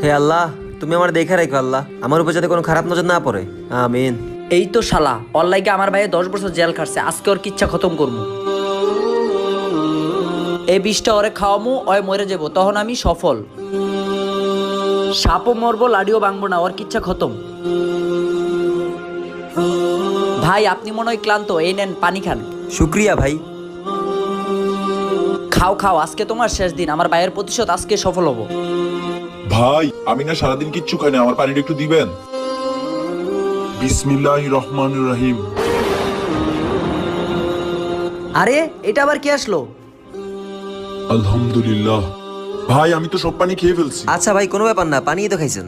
হে আল্লাহ, তুমি আমার দেখে রাখো আল্লাহ, আমার উপর যাতে কোনো খারাপ নজর না পড়ে। আমিন। এই তো শালা ওর লাইগে আমার ভাইয়ে 10 বছর জেল খাটছে, আজকে ওর কিচ্ছা খতম করমু। এই বিষটা ওরে খাওয়ামু, ওই মরে যাবো, তখন আমি সফল। সাপও মরবো, লাডিও ভাঙবো না, ওর কিচ্ছা খতম। ভাই আপনি মনে হয় ক্লান্ত, এই নেন পানি খান। শুক্রিয়া ভাই। খাও খাও, আজকে তোমার শেষ দিন, আমার ভাইয়ের প্রতিশোধ আজকে সফল হবো। ভাই আমি না সারাদিন কিচ্ছু খাই না, আমার পানিটা একটু দিবেন? বিসমিল্লাহির রহমানির রহিম। আরে এটা আবার কি আসলো? আলহামদুলিল্লাহ। ভাই আমি তো সব পানি খেয়ে ফেলছি। আচ্ছা ভাই, কোনো ব্যাপার না, পানিই তো খাইছেন।